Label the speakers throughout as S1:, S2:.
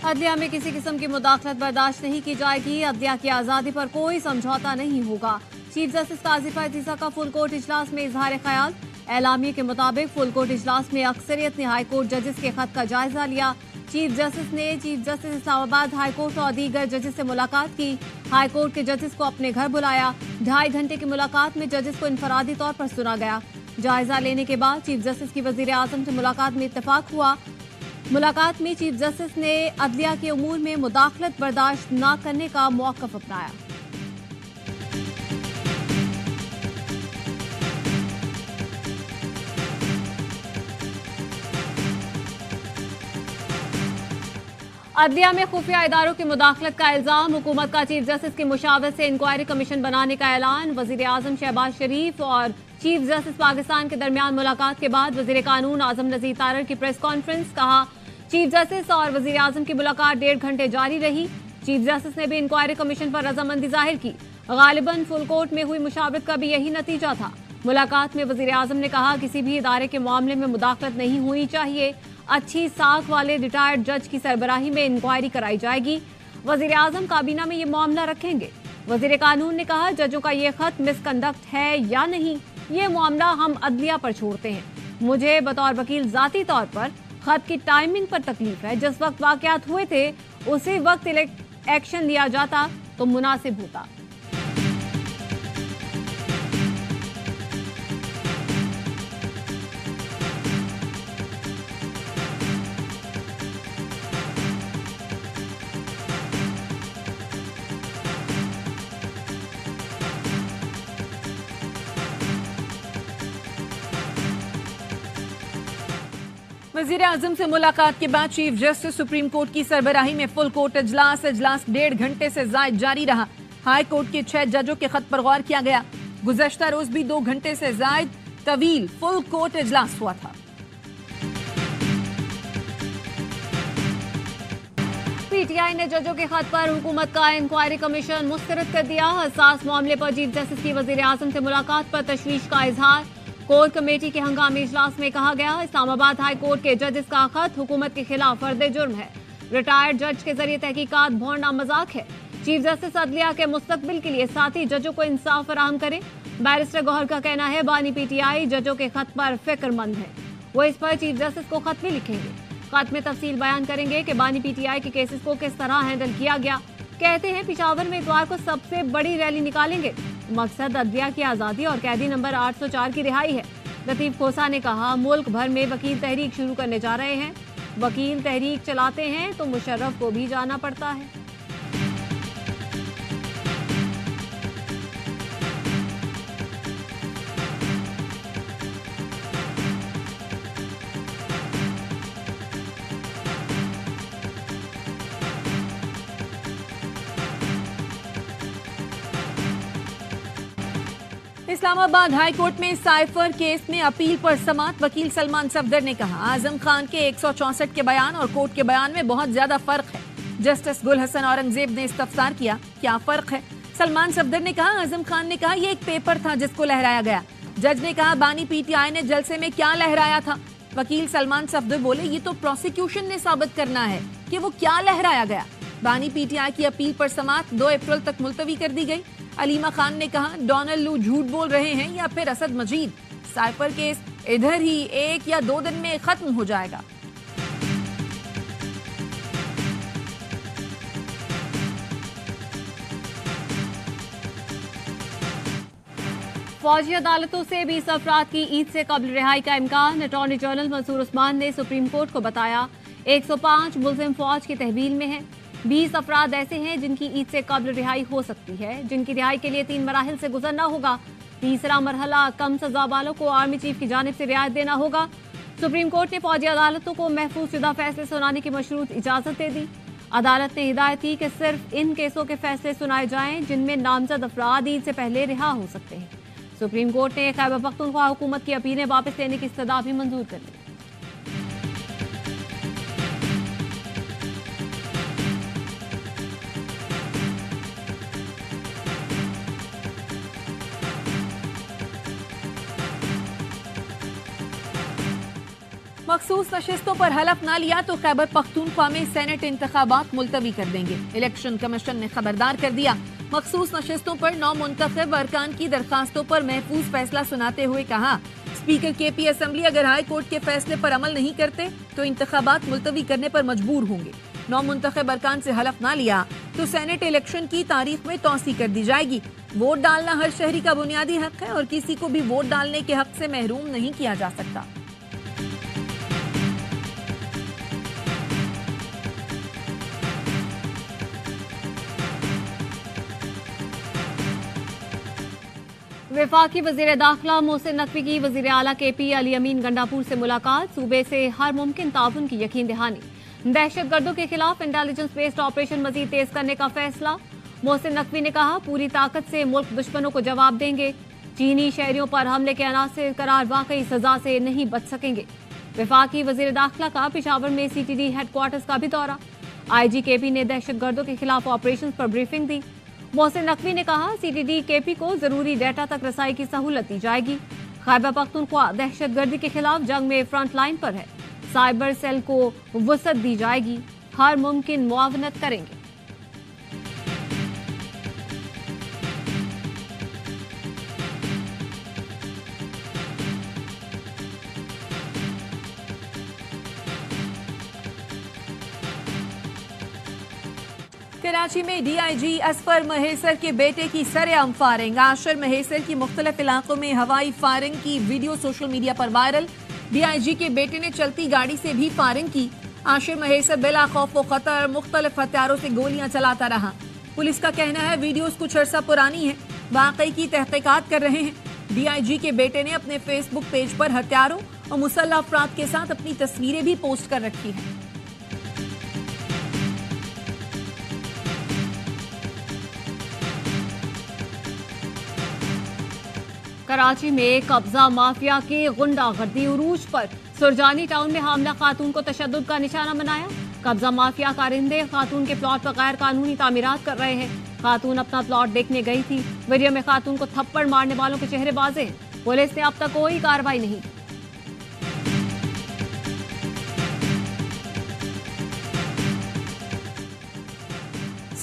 S1: अदलिया में किसी किस्म की मुदाखलत बर्दाश्त नहीं की जाएगी। अदलिया की आज़ादी पर कोई समझौता नहीं होगा। चीफ जस्टिस काजिफ अतीसा का फुल कोर्ट इजलास में इजहार ख्याल। एलामिया के मुताबिक फुल कोर्ट इजलास में अक्सरियत ने हाई कोर्ट जजेस के खत का जायजा लिया। Chief justice Islamabad high court और दीगर जजेस से मुलाकात की। हाई कोर्ट के जजेस को अपने घर बुलाया। 2.5 घंटे की मुलाकात में जजेस को इनफरादी तौर पर सुना गया। जायजा लेने के बाद चीफ जस्टिस की वजीर आजम से मुलाकात में इत्तेफाक हुआ। मुलाकात में चीफ जस्टिस ने अदलिया के उमूर में मुदाखलत बर्दाश्त न करने का मौक़िफ़ अपनाया। अदलिया में खुफिया इदारों की मुदाखलत का इल्जाम। हुकूमत का चीफ जस्टिस की मुशावरत से इंक्वायरी कमीशन बनाने का ऐलान। वजीर आजम शहबाज शरीफ और चीफ जस्टिस पाकिस्तान के दरमियान मुलाकात के बाद वजीर कानून आजम नज़ीर तारर की प्रेस कॉन्फ्रेंस। कहा, चीफ जस्टिस और वजीर आजम की मुलाकात 1.5 घंटे जारी रही। चीफ जस्टिस ने भी इंक्वायरी कमीशन पर रजामंदी जाहिर की। गालिबन फुल कोर्ट में हुई मुशावरत का भी यही नतीजा था। मुलाकात में वजीर आजम ने कहा, किसी भी इदारे के मामले में मुदाखलत नहीं होनी चाहिए। अच्छी साख वाले रिटायर्ड जज की सरबराही में इंक्वायरी कराई जाएगी। वजीर आजम काबीना में ये मामला रखेंगे। वजीर कानून ने कहा, जजों का ये खत मिसकंडक्ट है या नहीं, ये मामला हम अदलिया पर छोड़ते हैं। मुझे बतौर वकील जाती तौर पर खत की टाइमिंग पर तकलीफ है। जिस वक्त वाकयात हुए थे उसी वक्त एक्शन लिया जाता तो मुनासिब होता।
S2: वजीर आजम से मुलाकात के बाद चीफ जस्टिस सुप्रीम कोर्ट की सरबराही में फुल कोर्ट इजलास 1.5 घंटे से जायद जारी रहा। हाई कोर्ट के 6 जजों के खत पर गौर किया गया। गुज़श्ता रोज भी 2 घंटे से जायद तवील फुल कोर्ट इजलास हुआ था।
S1: पीटीआई ने जजों के खत पर हुकूमत का इंक्वायरी कमीशन मुस्तरद कर दिया। हसास मामले पर चीफ जस्टिस की वजीर आजम से मुलाकात पर तशवीश का इजहार। कोर कमेटी के हंगामी इजलास में कहा गया, इस्लामाबाद हाई कोर्ट के जजेस का खत हुकूमत के खिलाफ फर्द जुर्म है। रिटायर्ड जज के जरिए तहकीकात भोड़ना मजाक है। चीफ जस्टिस अदलिया के मुस्तकबिल के लिए साथी जजों को इंसाफ फराहम करें। बैरिस्टर गौहर का कहना है, बानी पीटीआई जजों के खत पर फिक्रमंद है। वो इस पर चीफ जस्टिस को खत भी लिखेंगे। खत में तफसील बयान करेंगे कि बानी पीटीआई के केसेस को किस तरह हैंडल किया गया। कहते हैं, पेशावर में इतवार को सबसे बड़ी रैली निकालेंगे। मकसद अदलिया की आज़ादी और कैदी नंबर 804 की रिहाई है। लतीफ खोसा ने कहा, मुल्क भर में वकील तहरीक शुरू करने जा रहे हैं। वकील तहरीक चलाते हैं तो मुशर्रफ को भी जाना पड़ता है।
S2: इस्लामाबाद हाई कोर्ट में साइफर केस में अपील पर समात। वकील सलमान सफदर ने कहा, आजम खान के 164 के बयान और कोर्ट के बयान में बहुत ज्यादा फर्क है। जस्टिस गुल हसन औरंगजेब ने इस्तफसार किया, क्या फर्क है? सलमान सफदर ने कहा, आजम खान ने कहा यह एक पेपर था जिसको लहराया गया। जज ने कहा, बानी पीटीआई ने जलसे में क्या लहराया था? वकील सलमान सफदर बोले, ये तो प्रोसिक्यूशन ने साबित करना है कि वो क्या लहराया गया। बानी पीटीआई की अपील पर समात 2 अप्रैल तक मुलतवी कर दी गई। अलीमा खान ने कहा, डोनाल्ड लू झूठ बोल रहे हैं या फिर असद मजीद। साइफर केस इधर ही 1 या 2 दिन में खत्म हो जाएगा।
S1: फौजी अदालतों से 20 अफराद की ईद से कबल रिहाई का इम्कान। अटॉर्नी जनरल मंसूर उस्मान ने सुप्रीम कोर्ट को बताया, 105 मुल्जिम फौज की तहवील में है। 20 अफराद ऐसे हैं जिनकी ईद से कबल रिहाई हो सकती है, जिनकी रिहाई के लिए 3 मराहिल से गुजरना होगा। तीसरा मरहला कम सजा वालों को आर्मी चीफ की जानिब से रियायत देना होगा। सुप्रीम कोर्ट ने फौजी अदालतों को महफूज शुदा फैसले सुनाने की मशरूत इजाजत दे दी। अदालत ने हिदायत की कि सिर्फ इन केसों के फैसले सुनाए जाएं जिनमें नामजद अफराद ईद से पहले रिहा हो सकते हैं। सुप्रीम कोर्ट ने खैबर पख्तूनख्वा हुकूमत की अपीलें वापस लेने की इस्तदा भी मंजूर कर ली।
S2: मखसूस नशिस्तों पर हलफ ना लिया तो खैबर पख्तूनख्वा में सेनेट इंतखाबात मुलतवी कर देंगे। इलेक्शन कमीशन ने खबरदार कर दिया। मखसूस नशिस्तों पर 9 मुंतखब अरकान की दरखास्तों पर महफूज फैसला सुनाते हुए कहा, स्पीकर केपी असेंबली अगर हाई कोर्ट के फैसले पर अमल नहीं करते तो इंतखाबात मुलतवी करने पर मजबूर होंगे। 9 मुंतखब अरकान से हलफ ना लिया तो सेनेट इलेक्शन की तारीख में तौसी कर दी जाएगी। वोट डालना हर शहरी का बुनियादी हक है और किसी को भी वोट डालने के हक से महरूम नहीं किया जा सकता।
S1: वफाकी वजीर दाखिला मोहसिन नकवी की वजीर आला केपी अली अमीन गंडापुर से मुलाकात, सूबे से हर मुमकिन ताउन की यकीन दहानी। दहशतगर्दों के खिलाफ इंटेलिजेंस बेस्ड ऑपरेशन मजीद तेज करने का फैसला। मोहसिन नकवी ने कहा, पूरी ताकत से मुल्क दुश्मनों को जवाब देंगे। चीनी शहरियों पर हमले के अनासिर करार वाकई सजा से नहीं बच सकेंगे। वफाकी वजीर दाखिला का पेशावर में CTD हेडक्वार्टर्स का भी दौरा। IG केपी ने दहशतगर्दों के खिलाफ ऑपरेशन पर ब्रीफिंग दी। मोहसिन नकवी ने कहा, CTD केपी को जरूरी डेटा तक रसाई की सहूलत दी जाएगी। खैबर पख्तूनख्वा दहशतगर्दी के खिलाफ जंग में फ्रंट लाइन पर है। साइबर सेल को वसअत दी जाएगी। हर मुमकिन मुआवनत करेंगे।
S2: कराची में DIG असफर महेसर के बेटे की सरेआम फायरिंग। आशिर महेसर की मुख्तलिफ इलाकों में हवाई फायरिंग की वीडियो सोशल मीडिया पर वायरल। DIG के बेटे ने चलती गाड़ी से भी फायरिंग की। आशिर महेसर बिला खौफ व खतर मुख्तलिफ हथियारों से गोलियां चलाता रहा। पुलिस का कहना है वीडियोस कुछ अरसा पुरानी है, वाकई की तहकीकात कर रहे हैं। DIG के बेटे ने अपने फेसबुक पेज पर हथियारों और मुसल्लह अफराद के साथ अपनी तस्वीरें भी पोस्ट कर रखी हैं।
S1: कराची में कब्जा माफिया की गुंडागर्दी उरूज पर। सुरजानी टाउन में हामला खातून को तशद्दुद का निशाना बनाया। कब्जा माफिया कारिंदे खातून के प्लॉट पर गैर कानूनी तामीरात कर रहे हैं। खातून अपना प्लॉट देखने गई थी। वीडियो में खातून को थप्पड़ मारने वालों के चेहरे वाज़ेह हैं। पुलिस ने अब तक कोई कार्रवाई नहीं की।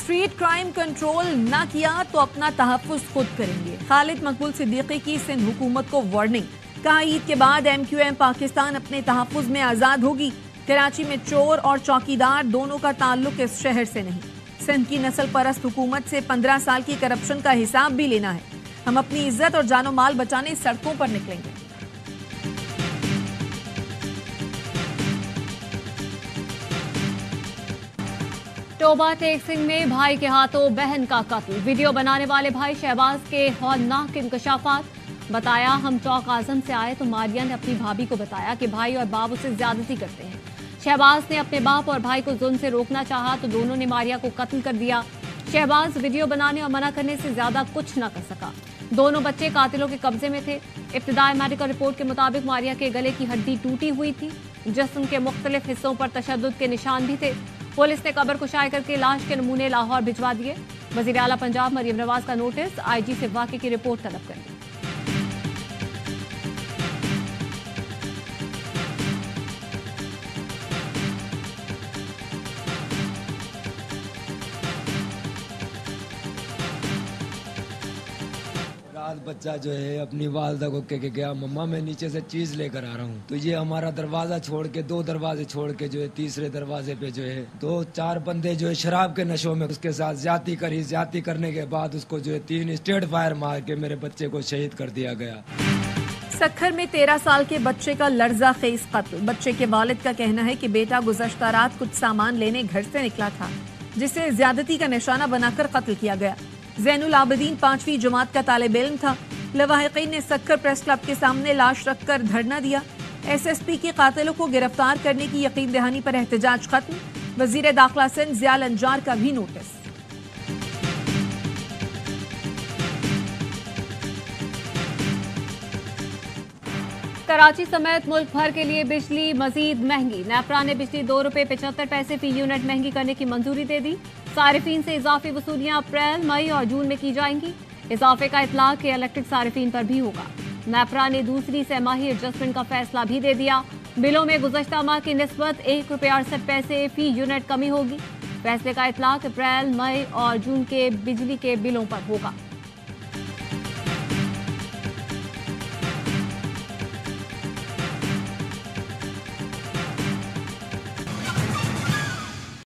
S2: स्ट्रीट क्राइम कंट्रोल न किया तो अपना तहफ्फुज खुद करेंगे। खालिद मकबूल सिद्दीकी की सिंध हुकूमत को वार्निंग। कहा, ईद के बाद MQM पाकिस्तान अपने तहफ्फुज में आजाद होगी। कराची में चोर और चौकीदार दोनों का ताल्लुक इस शहर से नहीं। सिंध की नस्ल परस्त हुकूमत से 15 साल की करप्शन का हिसाब भी लेना है। हम अपनी इज्जत और जानो माल बचाने सड़कों पर निकलेंगे।
S1: टोबा टेक सिंह में भाई के हाथों बहन का कत्ल। वीडियो बनाने वाले भाई शहबाज के हौलनाक इंकशाफात। बताया, हम चौक आजम से आए तो मारिया ने अपनी भाभी को बताया कि भाई और बाप उसे ज्यादती करते हैं। शहबाज ने अपने बाप और भाई को जुल्म से रोकना चाहा तो दोनों ने मारिया को कत्ल कर दिया। शहबाज वीडियो बनाने और मना करने से ज्यादा कुछ न कर सका। दोनों बच्चे कातिलों के कब्जे में थे। इब्तिदाई मेडिकल रिपोर्ट के मुताबिक मारिया के गले की हड्डी टूटी हुई थी। जिस्म के मुख्तलिफ हिस्सों पर तशद्दुद के निशान भी थे। पुलिस ने कब्र कुशाई करके लाश के नमूने लाहौर भिजवा दिए। वजीर आला पंजाब मरियम नवाज का नोटिस। IG से वाक़े की रिपोर्ट तलब करें।
S3: बच्चा जो है अपनी वालदा को कह के गया, मम्मा मैं नीचे से चीज लेकर आ रहा हूँ। तो ये हमारा दरवाजा छोड़ के 2 दरवाजे छोड़ के जो है तीसरे दरवाजे पे जो है 2-4 बंदे जो है शराब के नशों में उसके साथ ज्यादती करी। ज्यादती करने के बाद उसको जो है 3 स्ट्रेट फायर मार के मेरे बच्चे को शहीद कर दिया गया।
S2: सक्खर में 13 साल के बच्चे का लर्जा खेज कत्ल। बच्चे के वालिद का कहना है कि बेटा गुज़श्ता रात कुछ सामान लेने घर से निकला था, जिसे ज्यादती का निशाना बनाकर कत्ल किया गया। ज़ैनुल आबिदीन 5वीं जमात का तालिब इल्म था। लवाहिकीन ने सक्खर प्रेस क्लब के सामने लाश रखकर धरना दिया। SSP के कातिलों को गिरफ्तार करने की यकीन दहानी पर एहतजाज खत्म। वजीर दाखिला सिंध ज़ियाल अंजार का भी नोटिस।
S1: कराची समेत मुल्क भर के लिए बिजली मजीद महंगी। नेपरा ने बिजली ₹2.75 फी यूनिट महंगी करने की मंजूरी दे दी। सारिफीन से इजाफी वसूलियां अप्रैल, मई और जून में की जाएंगी। इजाफे का इतलाक इलेक्ट्रिक सारिफीन पर भी होगा। नेपरा ने दूसरी सहमाही एडजस्टमेंट का फैसला भी दे दिया। बिलों में गुज़श्ता माह की निस्बत ₹1.68 फी यूनिट कमी होगी। फैसले का इतलाक अप्रैल, मई और जून के बिजली के बिलों पर होगा।